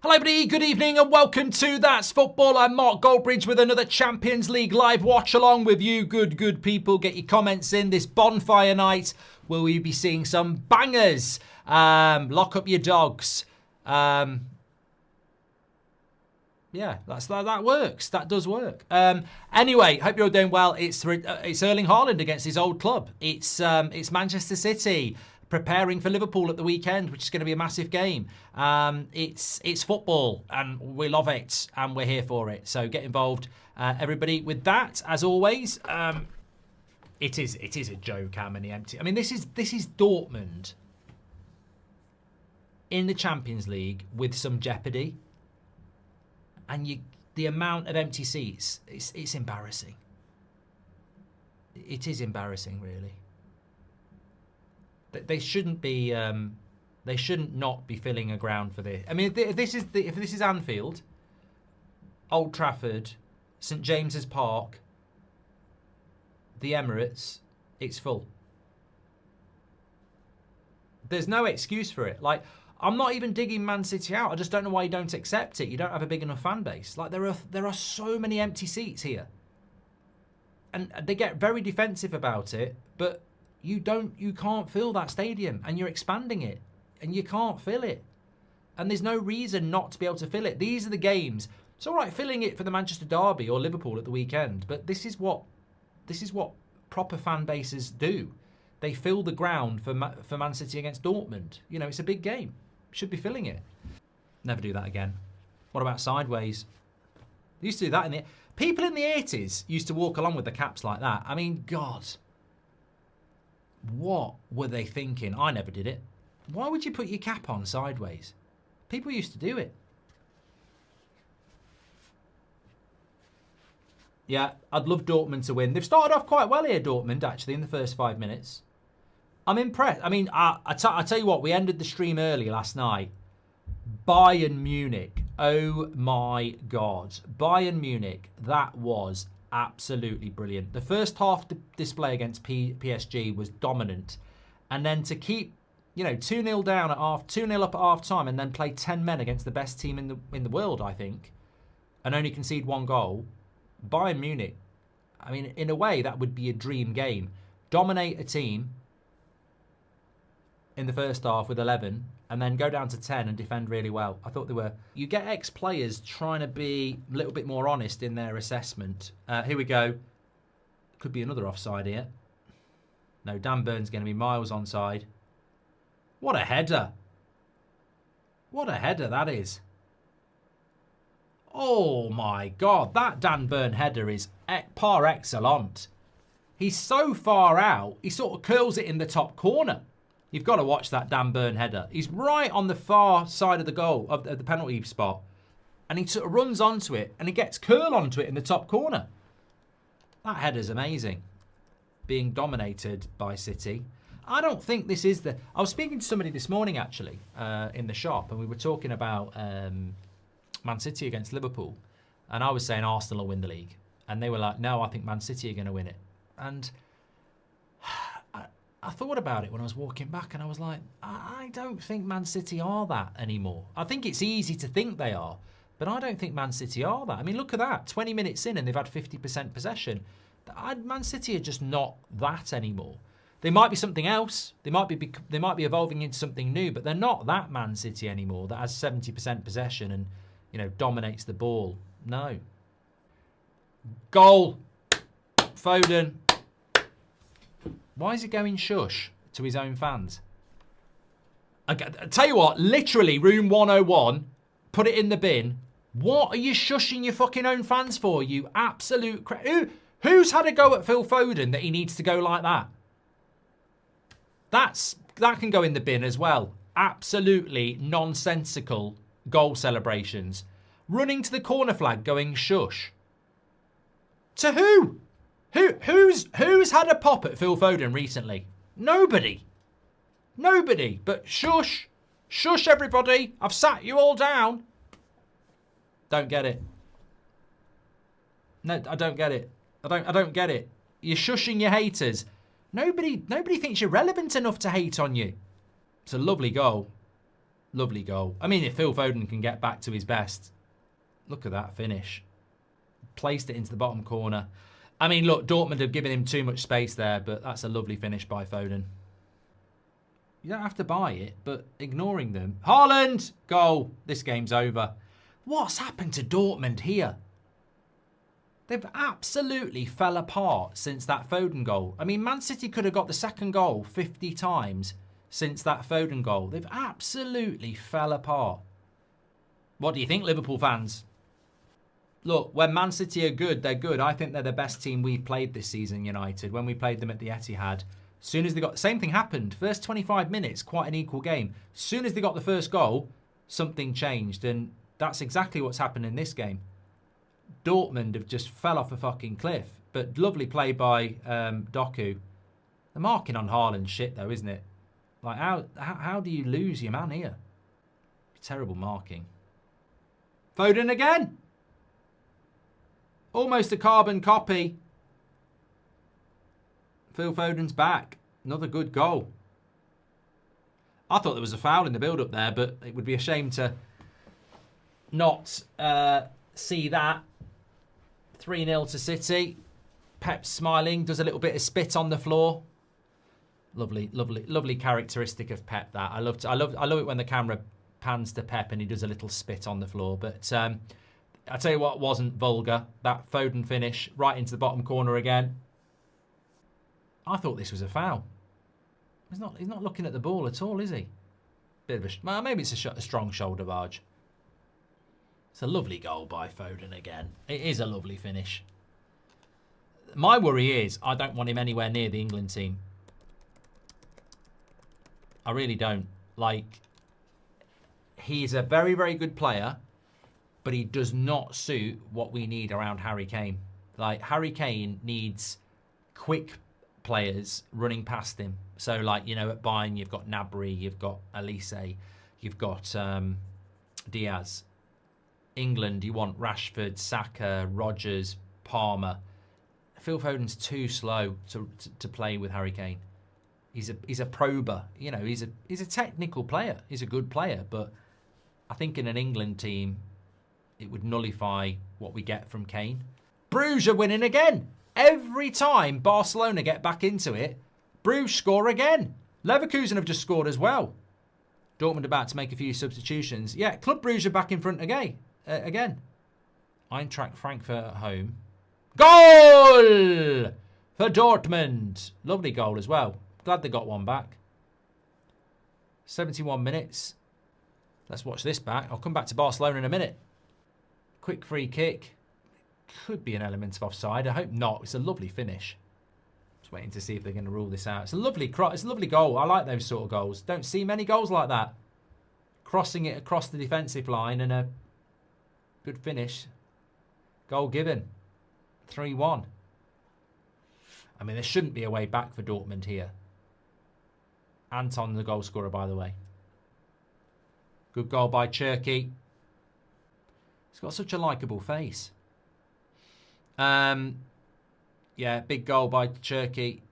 Hello everybody, good evening and welcome to That's Football. I'm Mark Goldbridge with another Champions League live watch along with you good people. Get your comments in this bonfire night. Will we be seeing some bangers? Lock up your dogs. Yeah, that works. That does work. Anyway, hope you're all doing well. It's Erling Haaland against his old club. It's Manchester City preparing for Liverpool at the weekend, which is going to be a massive game. It's football, and we love it, and we're here for it. So get involved, everybody. With that, as always, it is a joke how many empty. I mean, this is Dortmund in the Champions League with some jeopardy, and the amount of empty seats, it's embarrassing. It is embarrassing, really. They shouldn't be. They shouldn't not be filling a ground for this. I mean, if this is Anfield, Old Trafford, St James's Park, the Emirates, it's full. There's no excuse for it. Like, I'm not even digging Man City out. I just don't know why you don't accept it. You don't have a big enough fan base. Like, there are so many empty seats here, and they get very defensive about it, but you can't fill that stadium, and you're expanding it, and you can't fill it, and there's no reason not to be able to fill it. These are the games. It's all right filling it for the Manchester Derby or Liverpool at the weekend, but this is what proper fan bases do. They fill the ground for Man City against Dortmund. You know, it's a big game. Should be filling it. Never do that again. What about sideways? They used to do that people in the 80s used to walk along with the caps like that. I mean, God. What were they thinking? I never did it. Why would you put your cap on sideways? People used to do it. Yeah, I'd love Dortmund to win. They've started off quite well here, Dortmund, actually, in the first 5 minutes. I'm impressed. I mean, I tell you what, we ended the stream early last night. Bayern Munich. Oh my God. Bayern Munich. That was absolutely brilliant. The first half display against PSG was dominant, and then to keep 2-0 down at 2-0 up at half time, and then play 10 men against the best team in the world, I think, and only concede one goal. Bayern Munich, I mean, in a way that would be a dream game. Dominate a team in the first half with 11, and then go down to 10 and defend really well. I thought they were. You get ex-players trying to be a little bit more honest in their assessment. Here we go. Could be another offside here. No, Dan Burn's going to be miles onside. What a header. What a header that is. Oh my God, that Dan Burn header is par excellence. He's so far out, he sort of curls it in the top corner. You've got to watch that Dan Burn header. He's right on the far side of the goal, of the penalty spot. And he sort of runs onto it, and he gets curl onto it in the top corner. That header's amazing. Being dominated by City. I don't think this is the... I was speaking to somebody this morning, actually, in the shop, and we were talking about Man City against Liverpool. And I was saying Arsenal will win the league. And they were like, no, I think Man City are going to win it. And I thought about it when I was walking back, and I was like, I don't think Man City are that anymore. I think it's easy to think they are, but I don't think Man City are that. I mean, look at that. 20 minutes in and they've had 50% possession. Man City are just not that anymore. They might be something else. They might be evolving into something new, but they're not that Man City anymore that has 70% possession and, dominates the ball. No. Goal. Foden. Why is he going shush to his own fans? I tell you what, literally, room 101, put it in the bin. What are you shushing your fucking own fans for, you absolute who's had a go at Phil Foden that he needs to go like that? That can go in the bin as well. Absolutely nonsensical goal celebrations. Running to the corner flag going shush. To who? Who's had a pop at Phil Foden recently? Nobody. Nobody. But shush. Shush, everybody. I've sat you all down. Don't get it. No, I don't get it. I don't get it. You're shushing your haters. Nobody thinks you're relevant enough to hate on you. It's a lovely goal. Lovely goal. I mean, if Phil Foden can get back to his best, look at that finish. Placed it into the bottom corner. I mean, look, Dortmund have given him too much space there, but that's a lovely finish by Foden. You don't have to buy it, but ignoring them. Haaland! Goal. This game's over. What's happened to Dortmund here? They've absolutely fell apart since that Foden goal. I mean, Man City could have got the second goal 50 times since that Foden goal. They've absolutely fell apart. What do you think, Liverpool fans? Look, when Man City are good, they're good. I think they're the best team we've played this season, United. When we played them at the Etihad, soon as they got... Same thing happened. First 25 minutes, quite an equal game. Soon as they got the first goal, something changed. And that's exactly what's happened in this game. Dortmund have just fell off a fucking cliff. But lovely play by Doku. The marking on Haaland's shit, though, isn't it? Like, how do you lose your man here? Terrible marking. Foden again. Almost a carbon copy. Phil Foden's back. Another good goal. I thought there was a foul in the build-up there, but it would be a shame to not see that. 3-0 to City. Pep's smiling, does a little bit of spit on the floor. Lovely, lovely, lovely characteristic of Pep. That I love it when the camera pans to Pep and he does a little spit on the floor. But I tell you what, wasn't vulgar. That Foden finish right into the bottom corner again. I thought this was a foul. He's not looking at the ball at all, is he? Bit of a, well, maybe it's a strong shoulder barge. It's a lovely goal by Foden again. It is a lovely finish. My worry is I don't want him anywhere near the England team. I really don't. Like, he's a very, very good player, but he does not suit what we need around Harry Kane. Like, Harry Kane needs quick players running past him. So, like, you know, at Bayern, you've got Gnabry, you've got Elise, you've got Diaz. England, you want Rashford, Saka, Rodgers, Palmer. Phil Foden's too slow to play with Harry Kane. He's a prober, you know. He's a technical player. He's a good player, but I think in an England team, it would nullify what we get from Kane. Bruges are winning again. Every time Barcelona get back into it, Bruges score again. Leverkusen have just scored as well. Dortmund about to make a few substitutions. Yeah, Club Bruges are back in front again. Eintracht Frankfurt at home. Goal for Dortmund. Lovely goal as well. Glad they got one back. 71 minutes. Let's watch this back. I'll come back to Barcelona in a minute. Quick free kick. Could be an element of offside. I hope not. It's a lovely finish. Just waiting to see if they're going to rule this out. It's a lovely goal. I like those sort of goals. Don't see many goals like that. Crossing it across the defensive line and a good finish. Goal given. 3-1. I mean, there shouldn't be a way back for Dortmund here. Anton, the goal scorer, by the way. Good goal by Cherky. He's got such a likeable face. Yeah, big goal by Cherky.